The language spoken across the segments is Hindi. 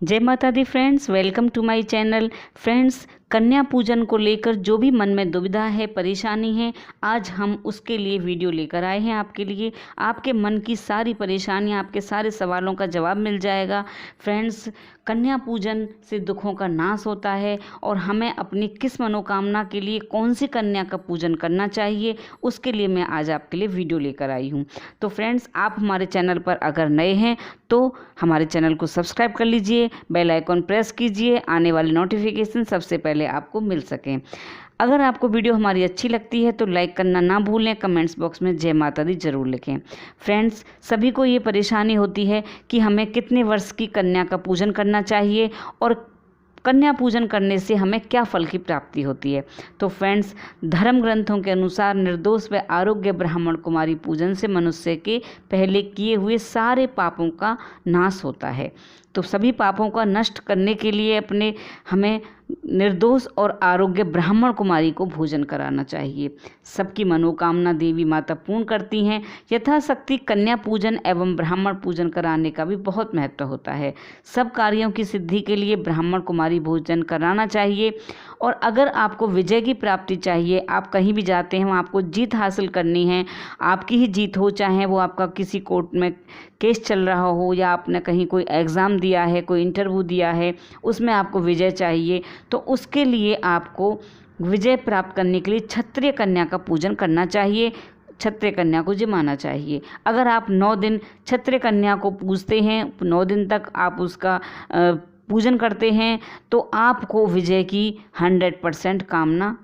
जय माता दी friends, welcome to my channel. Friends, Kanya Pujan को लेकर जो भी मन में दुविधा है, परेशानी है, आज हम उसके लिए वीडियो लेकर आए हैं आपके लिए। आपके मन की सारी परेशानियां, आपके सारे सवालों का जवाब मिल जाएगा। फ्रेंड्स, कन्या पूजन से दुखों का नाश होता है और हमें अपनी किस मनोकामना के लिए कौन सी कन्या का पूजन करना चाहिए, उसके लिए मैं आज आपके लिए वीडियो लेकर आई हूँ। तो फ्रेंड्स, आप हमारे चैनल पर अगर नए हैं तो हमारे चैनल को सब्सक्राइब कर लीजिए, बेल आइकॉन प्रेस कीजिए, आने वाली नोटिफिकेशन सबसे पहले आपको मिल सकें। अगर आपको वीडियो हमारी अच्छी लगती है तो लाइक करना ना भूलें, कमेंट्स बॉक्स में जय माता दी जरूर लिखें। फ्रेंड्स, सभी को ये परेशानी होती है कि हमें कितने वर्ष की कन्या का पूजन करना चाहिए और कन्या पूजन करने से हमें क्या फल की प्राप्ति होती है। तो फ्रेंड्स, धर्म ग्रंथों के अनुसार निर्दोष व आरोग्य ब्राह्मण कुमारी पूजन से मनुष्य के पहले किए हुए सारे पापों का नाश होता है। तो सभी पापों का नष्ट करने के लिए हमें निर्दोष और आरोग्य ब्राह्मण कुमारी को भोजन कराना चाहिए। सबकी मनोकामना देवी माता पूर्ण करती हैं। यथाशक्ति कन्या पूजन एवं ब्राह्मण पूजन कराने का भी बहुत महत्व होता है। सब कार्यों की सिद्धि के लिए ब्राह्मण कुमारी भोजन कराना चाहिए। और अगर आपको विजय की प्राप्ति चाहिए, आप कहीं भी जाते हैं, आपको जीत हासिल करनी है, आपकी ही जीत हो, चाहे वो आपका किसी कोर्ट में केस चल रहा हो या आपने कहीं कोई एग्ज़ाम दिया है, कोई इंटरव्यू दिया है, उसमें आपको विजय चाहिए, तो उसके लिए आपको विजय प्राप्त करने के लिए क्षत्रिय कन्या का पूजन करना चाहिए, क्षत्रिय कन्या को जिमाना चाहिए। अगर आप 9 दिन क्षत्रिय कन्या को पूजते हैं, 9 दिन तक आप उसका पूजन करते हैं, तो आपको विजय की 100% कामना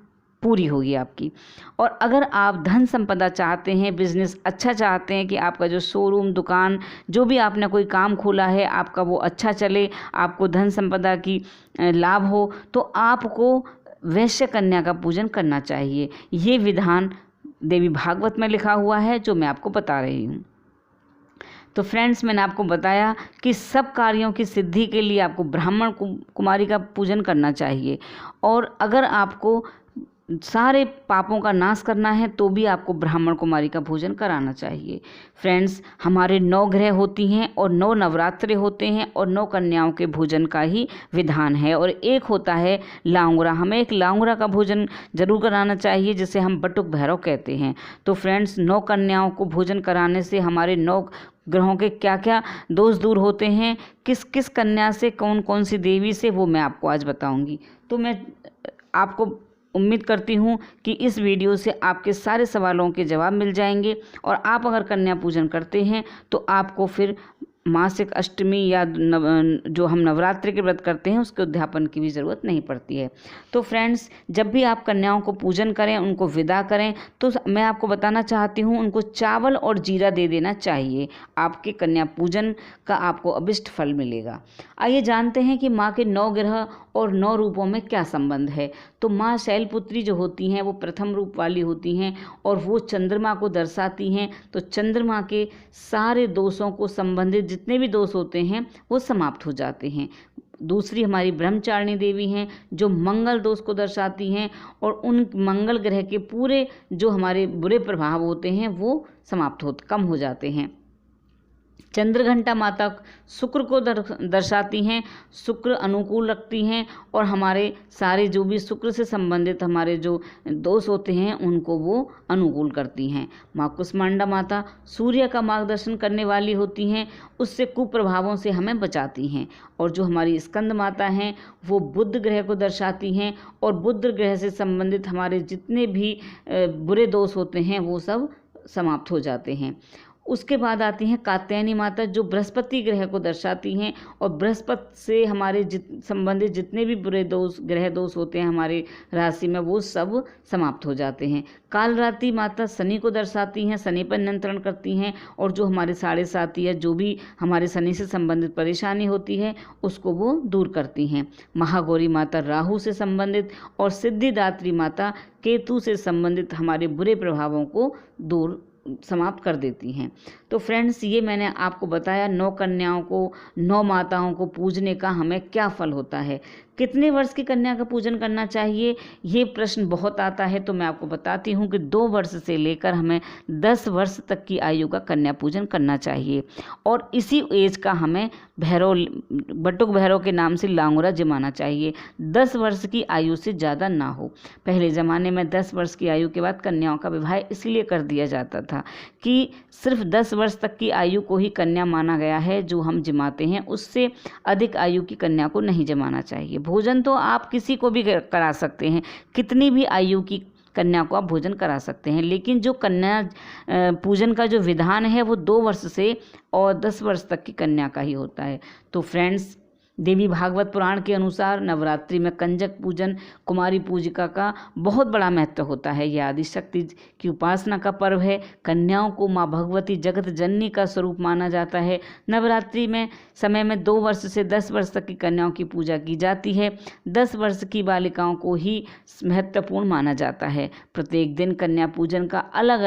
पूरी होगी आपकी। और अगर आप धन संपदा चाहते हैं, बिजनेस अच्छा चाहते हैं कि आपका जो शोरूम, दुकान, जो भी आपने कोई काम खोला है, आपका वो अच्छा चले, आपको धन संपदा की लाभ हो, तो आपको वैश्य कन्या का पूजन करना चाहिए। ये विधान देवी भागवत में लिखा हुआ है, जो मैं आपको बता रही हूँ। तो फ्रेंड्स, मैंने आपको बताया कि सब कार्यों की सिद्धि के लिए आपको ब्राह्मण कुमारी का पूजन करना चाहिए। और अगर आपको सारे पापों का नाश करना है तो भी आपको ब्राह्मण कुमारी का भोजन कराना चाहिए। फ्रेंड्स, हमारे 9 ग्रह होती हैं और 9 नवरात्रे होते हैं और 9 कन्याओं के भोजन का ही विधान है। और एक होता है लांगुरा, हमें एक लांगुरा का भोजन जरूर कराना चाहिए, जिसे हम बटुक भैरव कहते हैं। तो फ्रेंड्स, 9 कन्याओं को भोजन कराने से हमारे 9 ग्रहों के क्या क्या दोष दूर होते हैं, किस किस कन्या से, कौन कौन सी देवी से, वो मैं आपको आज बताऊंगी। तो मैं आपको उम्मीद करती हूँ कि इस वीडियो से आपके सारे सवालों के जवाब मिल जाएंगे। और आप अगर कन्या पूजन करते हैं तो आपको फिर मासिक अष्टमी या जो हम नवरात्रि के व्रत करते हैं, उसके उद्यापन की भी ज़रूरत नहीं पड़ती है। तो फ्रेंड्स, जब भी आप कन्याओं को पूजन करें, उनको विदा करें, तो मैं आपको बताना चाहती हूँ, उनको चावल और जीरा दे देना चाहिए। आपके कन्या पूजन का आपको अभिष्ट फल मिलेगा। आइए जानते हैं कि माँ के 9 ग्रह और 9 रूपों में क्या संबंध है। तो माँ शैलपुत्री जो होती हैं, वो प्रथम रूप वाली होती हैं और वो चंद्रमा को दर्शाती हैं। तो चंद्रमा के सारे दोषों को संबंधित जितने भी दोष होते हैं वो समाप्त हो जाते हैं। दूसरी हमारी ब्रह्मचारिणी देवी हैं, जो मंगल दोष को दर्शाती हैं और उन मंगल ग्रह के पूरे जो हमारे बुरे प्रभाव होते हैं वो कम हो जाते हैं। चंद्रघंटा माता शुक्र को दर्शाती हैं, शुक्र अनुकूल रखती हैं और हमारे सारे जो भी शुक्र से संबंधित हमारे जो दोष होते हैं उनको वो अनुकूल करती हैं। माँ कुष्मांडा माता सूर्य का मार्गदर्शन करने वाली होती हैं, उससे कुप्रभावों से हमें बचाती हैं। और जो हमारी स्कंद माता हैं, वो बुध ग्रह को दर्शाती हैं और बुध ग्रह से संबंधित हमारे जितने भी बुरे दोष होते हैं वो सब समाप्त हो जाते हैं। उसके बाद आती हैं कात्यायनी माता, जो बृहस्पति ग्रह को दर्शाती हैं और बृहस्पति से हमारे संबंधित जितने भी बुरे दोष, ग्रह दोष होते हैं हमारे राशि में, वो सब समाप्त हो जाते हैं। कालरात्रि माता शनि को दर्शाती हैं, शनि पर नियंत्रण करती हैं और जो हमारे 7.5 या जो भी हमारे शनि से संबंधित परेशानी होती है उसको वो दूर करती हैं। महागौरी माता राहु से संबंधित और सिद्धिदात्री माता केतु से संबंधित हमारे बुरे प्रभावों को समाप्त कर देती हैं। तो फ्रेंड्स, ये मैंने आपको बताया 9 कन्याओं को, 9 माताओं को पूजने का हमें क्या फल होता है। कितने वर्ष की कन्या का पूजन करना चाहिए, ये प्रश्न बहुत आता है। तो मैं आपको बताती हूँ कि 2 वर्ष से लेकर हमें 10 वर्ष तक की आयु का कन्या पूजन करना चाहिए। और इसी एज का हमें बटुक भैरव के नाम से लांगुरा जमाना चाहिए। 10 वर्ष की आयु से ज़्यादा ना हो। पहले ज़माने में 10 वर्ष की आयु के बाद कन्याओं का विवाह इसलिए कर दिया जाता था कि सिर्फ 10 वर्ष तक की आयु को ही कन्या माना गया है जो हम जमाते हैं, उससे अधिक आयु की कन्या को नहीं जमाना चाहिए। भोजन तो आप किसी को भी करा सकते हैं, कितनी भी आयु की कन्या को आप भोजन करा सकते हैं, लेकिन जो कन्या पूजन का जो विधान है वो 2 वर्ष से और 10 वर्ष तक की कन्या का ही होता है। तो फ्रेंड्स, देवी भागवत पुराण के अनुसार नवरात्रि में कंजक पूजन, कुमारी पूजिका का बहुत बड़ा महत्व होता है। यह आदिशक्ति की उपासना का पर्व है। कन्याओं को माँ भगवती जगत जननी का स्वरूप माना जाता है। नवरात्रि में समय में 2 वर्ष से 10 वर्ष तक की कन्याओं की पूजा की जाती है। 10 वर्ष की बालिकाओं को ही महत्वपूर्ण माना जाता है। प्रत्येक दिन कन्या पूजन का अलग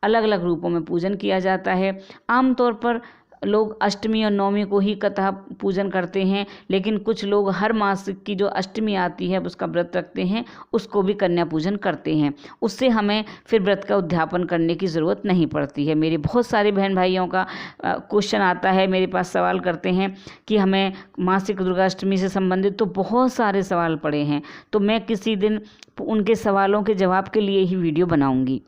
अलग रूपों में पूजन किया जाता है। आमतौर पर लोग अष्टमी और नवमी को ही कथा पूजन करते हैं, लेकिन कुछ लोग हर मास की जो अष्टमी आती है उसका व्रत रखते हैं, उसको भी कन्या पूजन करते हैं। उससे हमें फिर व्रत का उद्यापन करने की ज़रूरत नहीं पड़ती है। मेरे बहुत सारे बहन भाइयों का क्वेश्चन आता है, मेरे पास सवाल करते हैं कि हमें मासिक दुर्गाष्टमी से संबंधित तो बहुत सारे सवाल पड़े हैं। तो मैं किसी दिन उनके सवालों के जवाब के लिए ही वीडियो बनाऊँगी।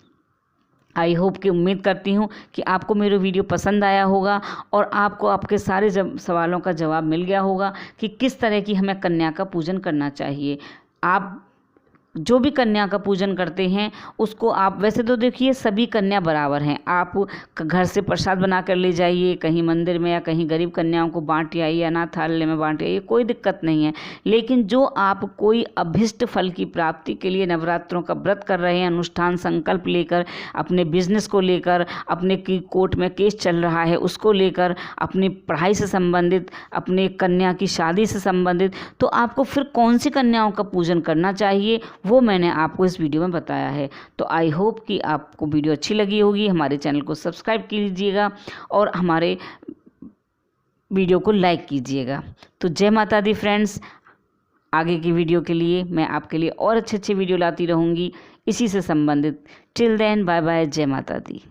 आई होप कि उम्मीद करती हूँ कि आपको मेरा वीडियो पसंद आया होगा और आपको आपके सारे सवालों का जवाब मिल गया होगा कि किस तरह की हमें कन्या का पूजन करना चाहिए। आप जो भी कन्या का पूजन करते हैं उसको आप, वैसे तो देखिए सभी कन्या बराबर हैं। आप घर से प्रसाद बना कर ले जाइए, कहीं मंदिर में या कहीं गरीब कन्याओं को बांट आइए, अनाथालय में बांट आइए, कोई दिक्कत नहीं है। लेकिन जो आप कोई अभिष्ट फल की प्राप्ति के लिए नवरात्रों का व्रत कर रहे हैं, अनुष्ठान संकल्प लेकर, अपने बिजनेस को लेकर, अपने की कोर्ट में केस चल रहा है उसको लेकर, अपनी पढ़ाई से संबंधित, अपने कन्या की शादी से संबंधित, तो आपको फिर कौन सी कन्याओं का पूजन करना चाहिए वो मैंने आपको इस वीडियो में बताया है। तो आई होप कि आपको वीडियो अच्छी लगी होगी। हमारे चैनल को सब्सक्राइब कीजिएगा और हमारे वीडियो को लाइक कीजिएगा। तो जय माता दी फ्रेंड्स। आगे की वीडियो के लिए मैं आपके लिए और अच्छे वीडियो लाती रहूँगी इसी से संबंधित। टिल देन बाय बाय, जय माता दी।